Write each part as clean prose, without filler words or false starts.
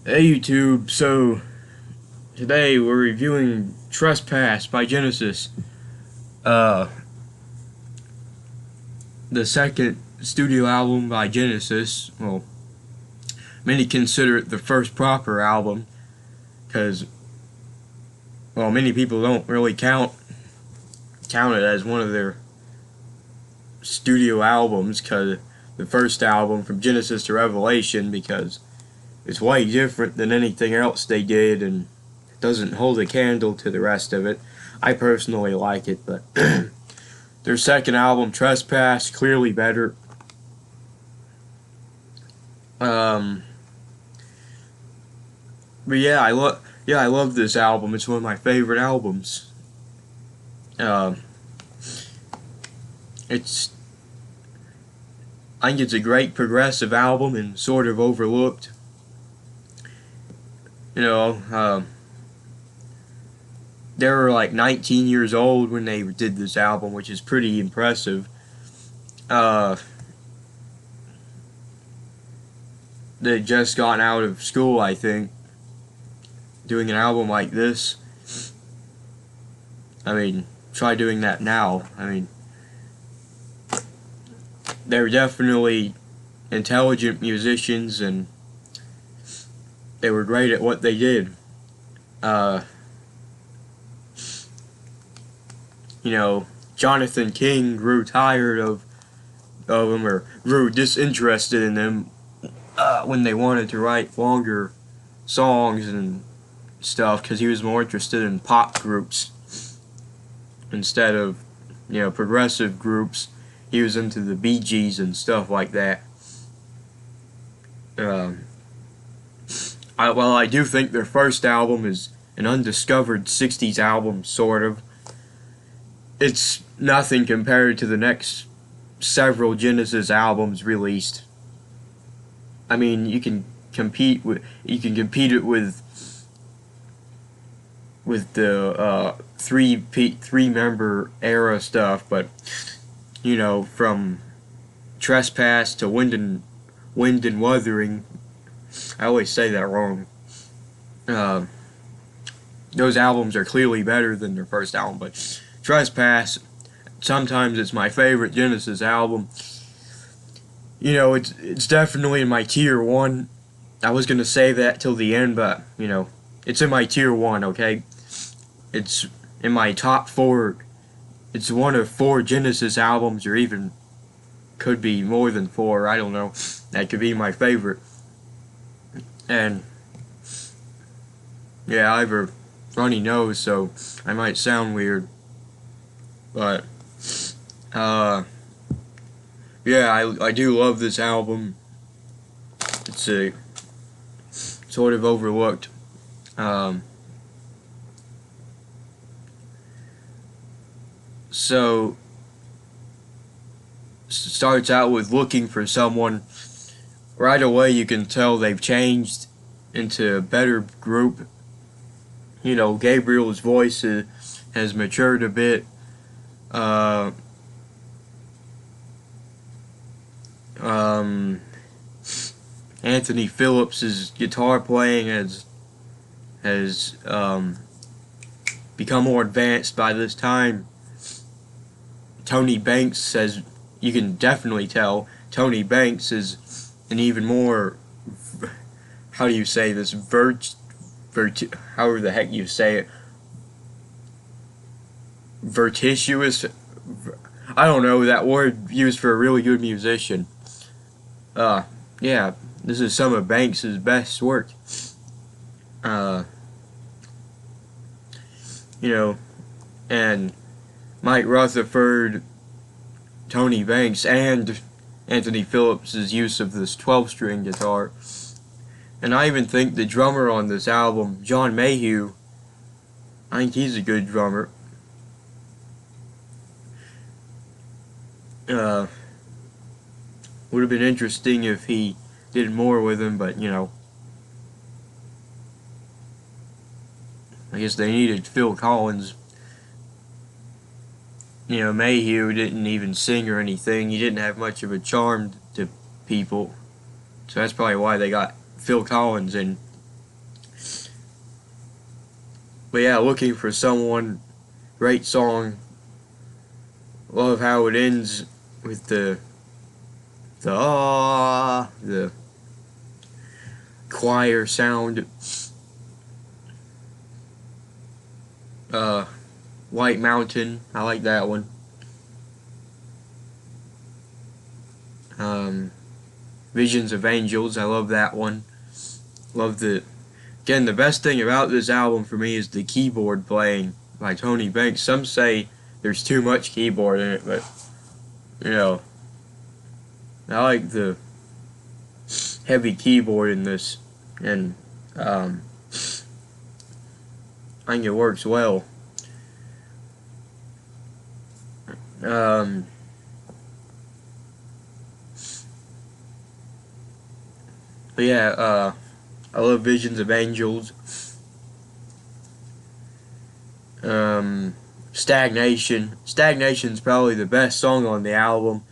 Hey YouTube, so today we're reviewing Trespass by Genesis, uh, the second studio album by Genesis. Well, many consider it the first proper album, because, well, many people don't really count it as one of their studio albums, because the first album from Genesis to Revelation, because it's way different than anything else they did, and doesn't hold a candle to the rest of it. I personally like it, but their second album, Trespass, clearly better. Um, but yeah, I love this album. It's one of my favorite albums. Um, it's I think it's a great progressive album and sort of overlooked. You know, they were like 19 years old when they did this album, which is pretty impressive. Uh, they'd just gotten out of school, I think, doing an album like this. I mean, try doing that now. I mean, they're definitely intelligent musicians, and they were great at what they did. Uh, you know, Jonathan King grew tired of them, or grew disinterested in them when they wanted to write longer songs and stuff, because he was more interested in pop groups instead of, progressive groups. He was into the Bee Gees and stuff like that. I do think their first album is an undiscovered 60s album, sort of. It's nothing compared to the next several Genesis albums released. I mean, you can compete it with the three member era stuff, but from Trespass to Wind and Wuthering, I always say that wrong. Those albums are clearly better than their first album, but Trespass, sometimes it's my favorite Genesis album. It's definitely in my tier 1. I was gonna say that till the end, but it's in my tier 1, okay? It's in my top 4. It's one of 4 Genesis albums, or even could be more than 4, I don't know. That could be my favorite. And yeah, I have a runny nose, so I might sound weird. But yeah, I do love this album. It's a sort of overlooked. So starts out with Looking for Someone. Right away you can tell they've changed into a better group. Gabriel's voice has matured a bit. Anthony Phillips' guitar playing has become more advanced by this time. Tony Banks says, you can definitely tell Tony Banks is an even more, how do you say this, however the heck you say it, virtuous, I don't know, that word used for a really good musician. Yeah, this is some of Banks' best work. And Mike Rutherford, Tony Banks, and Anthony Phillips' use of this 12-string guitar. And I even think the drummer on this album, John Mayhew, I think he's a good drummer. Would have been interesting if he did more with him, but I guess they needed Phil Collins. Mayhew didn't even sing or anything. He didn't have much of a charm to people. So that's probably why they got Phil Collins in. But yeah, Looking for Someone, great song. Love how it ends with the choir sound. Uh, White Mountain, I like that one. Um, Visions of Angels, I love that one. Love the Again, the best thing about this album for me is the keyboard playing by Tony Banks. Some say there's too much keyboard in it, but you know, I like the heavy keyboard in this, and I think it works well. Um, but yeah, I love Visions of Angels. Stagnation. Stagnation's probably the best song on the album.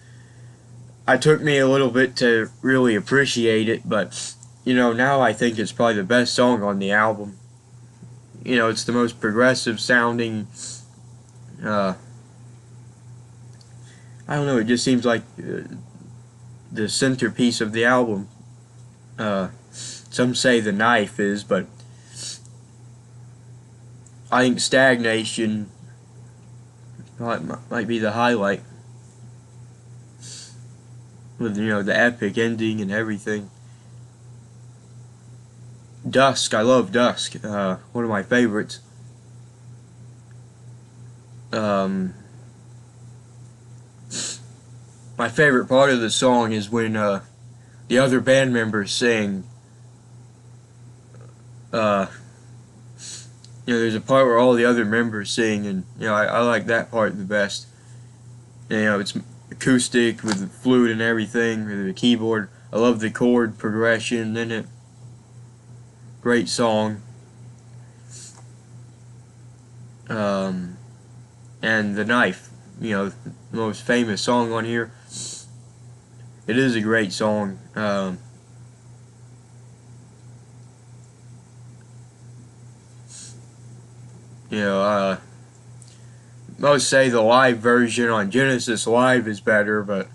It took me a little bit to really appreciate it, but you know, now I think it's probably the best song on the album. You know, it's the most progressive sounding. I don't know. It just seems like the centerpiece of the album. Some say The Knife is, but I think Stagnation might be the highlight, with you know the epic ending and everything. Dusk, I love Dusk. One of my favorites. My favorite part of the song is when the other band members sing. You know, there's a part where all the other members sing, and you know, I like that part the best. And, you know, it's acoustic with the flute and everything, with the keyboard. I love the chord progression in it. Great song. And The Knife, you know, the most famous song on here. It is a great song. You know, most say the live version on Genesis Live is better, but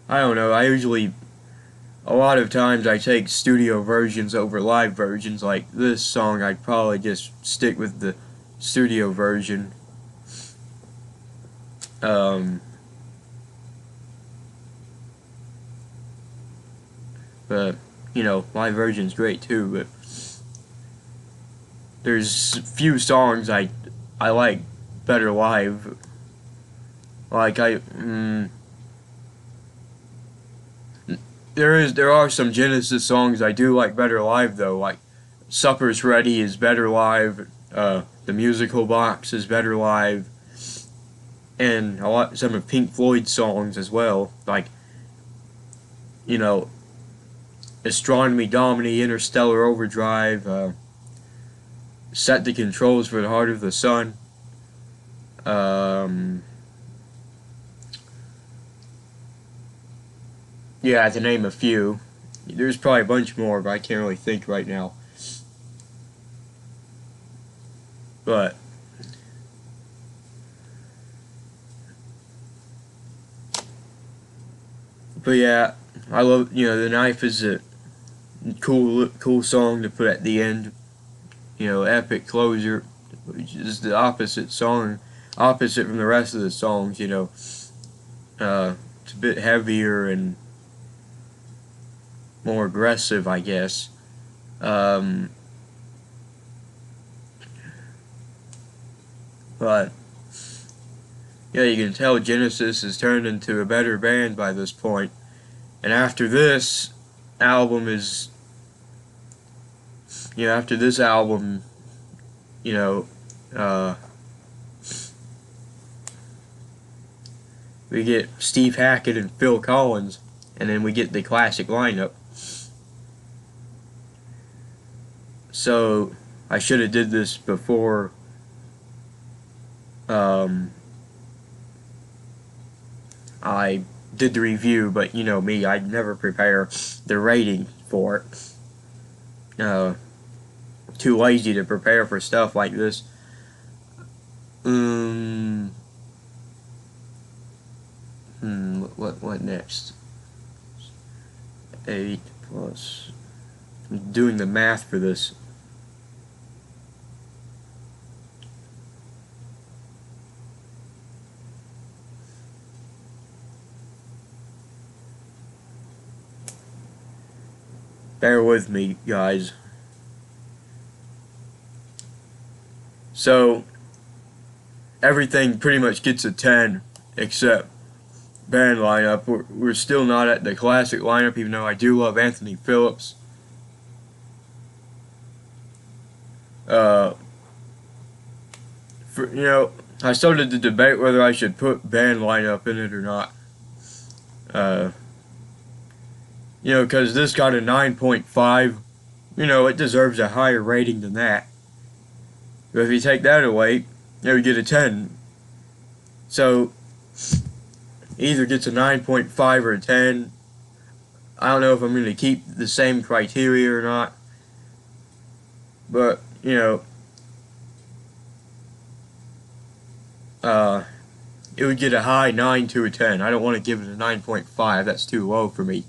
I don't know. A lot of times I take studio versions over live versions. Like this song, I'd probably just stick with the studio version. But you know, live version's great too. But there's few songs I like better live. Like there are some Genesis songs I do like better live though. Like Supper's Ready is better live. The Musical Box is better live, and some of Pink Floyd's songs as well. Like you know, Astronomy Domini, Interstellar Overdrive. Set the Controls for the Heart of the Sun. Yeah, to name a few. There's probably a bunch more, but I can't really think right now. But yeah, I love, you know, The Knife is a cool song to put at the end. You know, epic closer, which is the opposite from the rest of the songs. You know, it's a bit heavier and more aggressive, I guess. But yeah, you can tell Genesis has turned into a better band by this point. And after this album is, you know, after this album, you know, we get Steve Hackett and Phil Collins, and then we get the classic lineup. So I should have did this before I did the review, but you know me, I'd never prepare the rating for it. too lazy to prepare for stuff like this. What next? 8 plus. I'm doing the math for this. Bear with me, guys. So, everything pretty much gets a 10, except band lineup. We're still not at the classic lineup, even though I do love Anthony Phillips. I started to debate whether I should put band lineup in it or not. Because this got a 9.5. It deserves a higher rating than that. But if you take that away, you get a 10. So, either gets a 9.5 or a 10. I don't know if I'm going to keep the same criteria or not. But, it would get a high 9 to a 10. I don't want to give it a 9.5. That's too low for me.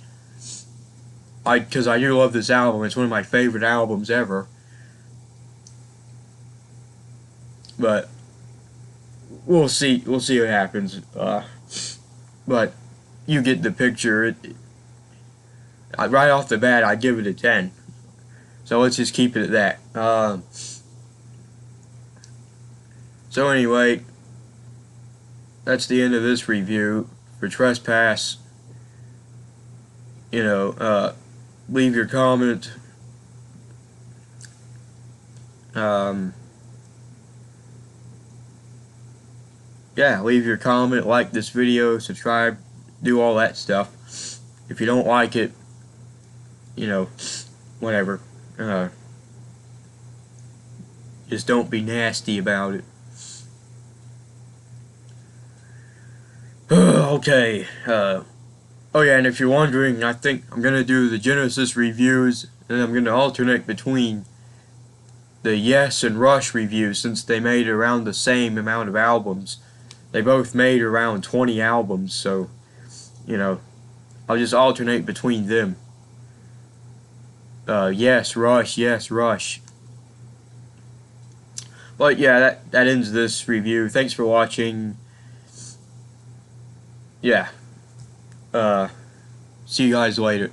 Because I do love this album. It's one of my favorite albums ever. But we'll see. We'll see what happens. But you get the picture. Right off the bat, I'd give it a 10. So let's just keep it at that. So anyway, that's the end of this review for Trespass. Leave your comment. Yeah, leave your comment, like this video, subscribe, do all that stuff. If you don't like it, whatever. Just don't be nasty about it. Okay. Oh yeah, and if you're wondering, I think I'm gonna do the Genesis reviews, and I'm gonna alternate between the Yes and Rush reviews, since they made around the same amount of albums. They both made around 20 albums, so I'll just alternate between them. Yes, Rush, yes, Rush. But yeah, that ends this review. Thanks for watching. Yeah. See you guys later.